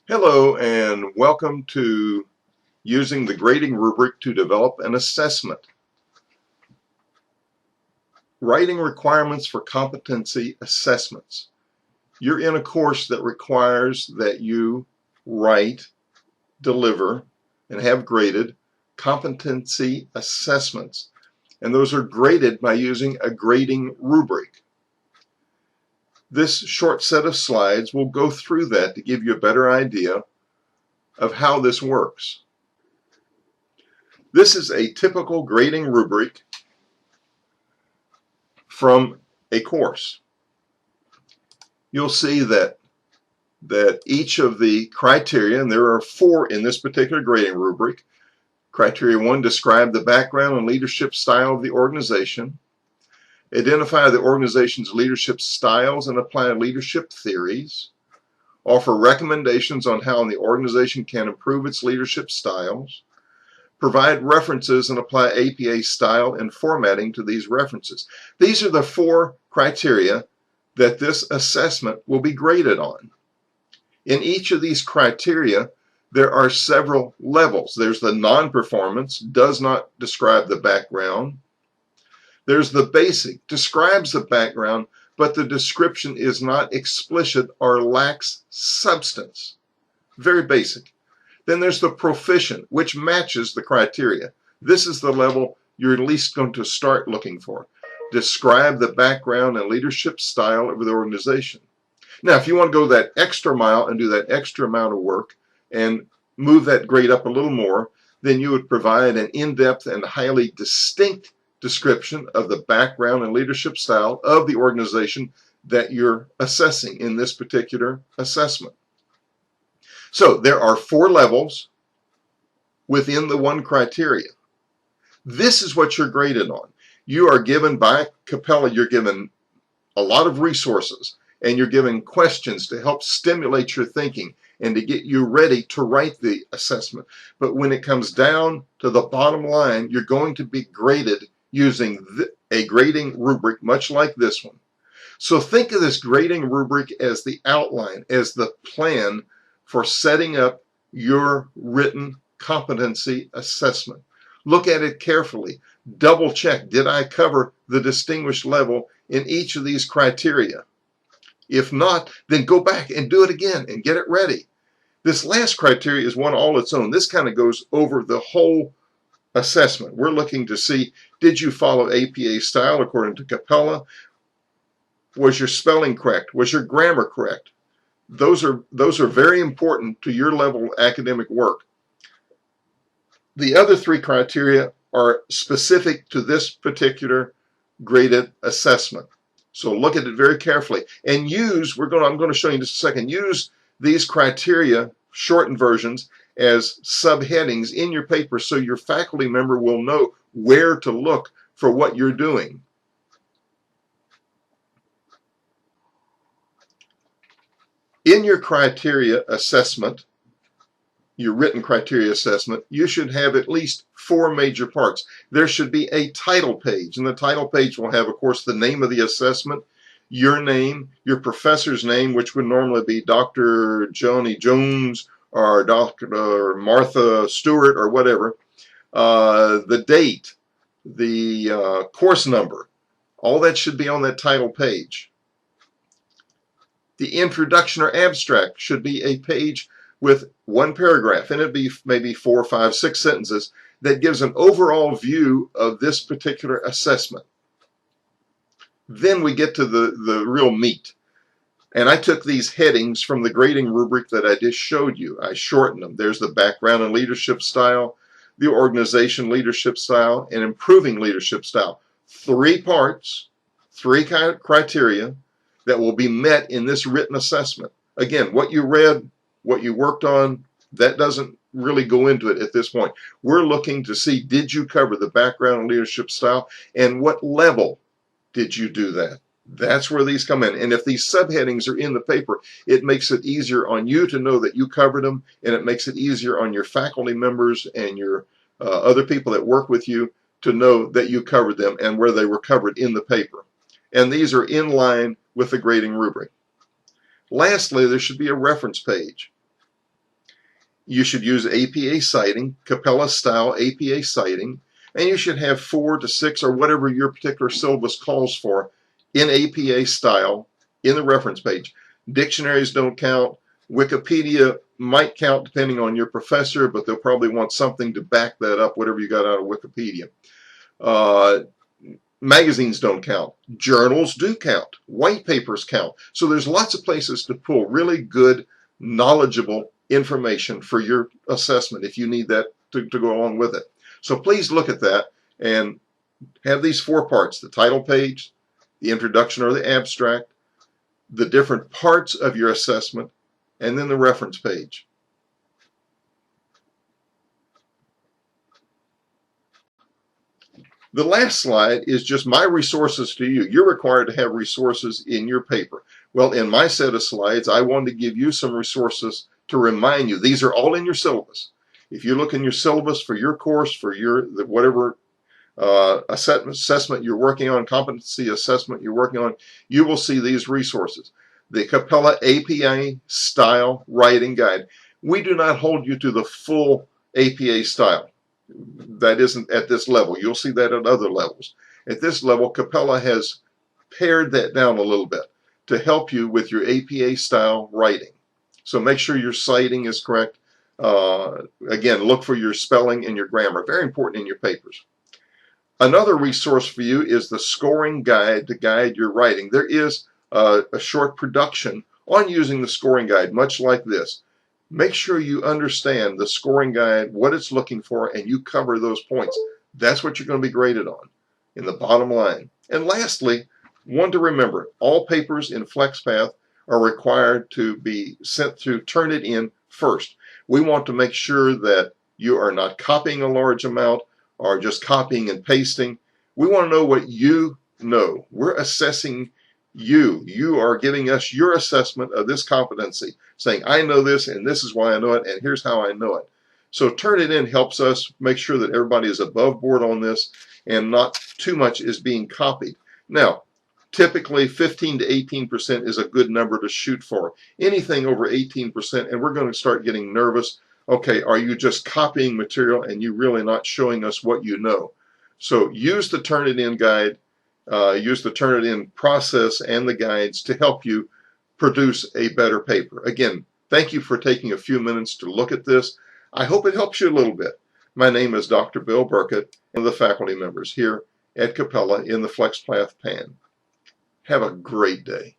Hello and welcome to using the grading rubric to develop an assessment. Writing requirements for competency assessments. You're in a course that requires that you write, deliver, and have graded competency assessments. And those are graded by using a grading rubric. This short set of slides will go through that to give you a better idea of how this works. This is a typical grading rubric from a course. You'll see that each of the criteria, and there are 4 in this particular grading rubric. Criteria 1, describe the background and leadership style of the organization. Identify the organization's leadership styles and apply leadership theories. Offer recommendations on how the organization can improve its leadership styles. Provide references and apply APA style and formatting to these references. These are the 4 criteria that this assessment will be graded on. In each of these criteria, there are several levels. There's the non-performance, does not describe the background. There's the basic, describes the background, but the description is not explicit or lacks substance. Very basic. Then there's the proficient, which matches the criteria. This is the level you're at least going to start looking for. Describe the background and leadership style of the organization. Now, if you want to go that extra mile and do that extra amount of work and move that grade up a little more, then you would provide an in-depth and highly distinct description of the background and leadership style of the organization that you're assessing in this particular assessment. So there are 4 levels within the 1 criteria. This is what you're graded on. You are given by Capella, you're given a lot of resources, and you're given questions to help stimulate your thinking and to get you ready to write the assessment. But when it comes down to the bottom line, you're going to be graded using a grading rubric much like this one. So think of this grading rubric as the outline, as the plan for setting up your written competency assessment. Look at it carefully. Double check, did I cover the distinguished level in each of these criteria? If not, then go back and do it again and get it ready. This last criteria is one all its own. This kind of goes over the whole assessment. We're looking to see, did you follow APA style according to Capella? Was your spelling correct? Was your grammar correct? Those are very important to your level of academic work. The other 3 criteria are specific to this particular graded assessment. So look at it very carefully and use, I'm going to show you in just a second, use these criteria, shortened versions, as subheadings in your paper so your faculty member will know where to look for what you're doing. In your criteria assessment, your written criteria assessment, you should have at least 4 major parts. There should be a title page, and the title page will have, of course, the name of the assessment, your name, your professor's name, which would normally be Dr. Johnny Jones or Dr. Martha Stewart or whatever, the date, the course number, all that should be on that title page. The introduction or abstract should be a page with 1 paragraph, and it'd be maybe 4, 5, 6 sentences that gives an overall view of this particular assessment. Then we get to the real meat. And I took these headings from the grading rubric that I just showed you. I shortened them. There's the background and leadership style, the organization leadership style, and improving leadership style. 3 parts, 3 criteria that will be met in this written assessment. Again, what you read, what you worked on, that doesn't really go into it at this point. We're looking to see, did you cover the background and leadership style, and what level did you do that? That's where these come in. And if these subheadings are in the paper, it makes it easier on you to know that you covered them, and it makes it easier on your faculty members and your other people that work with you to know that you covered them and where they were covered in the paper. And these are in line with the grading rubric. Lastly, there should be a reference page. You should use APA citing, Capella style APA citing, and you should have 4 to 6 or whatever your particular syllabus calls for in APA style in the reference page. Dictionaries don't count. Wikipedia might count depending on your professor, but they'll probably want something to back that up, whatever you got out of Wikipedia. Magazines don't count. Journals do count. White papers count. So there's lots of places to pull really good, knowledgeable information for your assessment if you need that to go along with it. So please look at that and have these 4 parts: the title page, the introduction or the abstract, the different parts of your assessment, and then the reference page. The last slide is just my resources to you. You're required to have resources in your paper. Well, in my set of slides, I wanted to give you some resources to remind you. These are all in your syllabus. If you look in your syllabus for your course, for your whatever assessment you're working on, competency assessment you're working on, you will see these resources. The Capella APA Style Writing Guide. We do not hold you to the full APA style. That isn't at this level. You'll see that at other levels. At this level, Capella has pared that down a little bit to help you with your APA style writing. So make sure your citing is correct. Again, look for your spelling and your grammar. Very important in your papers. Another resource for you is the scoring guide to guide your writing. There is a short production on using the scoring guide, much like this. Make sure you understand the scoring guide, what it's looking for, and you cover those points. That's what you're going to be graded on in the bottom line. And lastly, one to remember, all papers in FlexPath are required to be sent through Turnitin first. We want to make sure that you are not copying a large amount or just copying and pasting. We want to know what you know. We're assessing you. You are giving us your assessment of this competency, saying, I know this, and this is why I know it, and here's how I know it. So Turnitin helps us make sure that everybody is above board on this and not too much is being copied. Now, typically 15 to 18% is a good number to shoot for. Anything over 18%, and we're going to start getting nervous. Okay, are you just copying material and you really not showing us what you know? So use the Turnitin guide. Use the Turnitin process and the guides to help you produce a better paper. Again, thank you for taking a few minutes to look at this. I hope it helps you a little bit. My name is Dr. Bill Burkett, one of the faculty members here at Capella in the FlexPath PAN. Have a great day.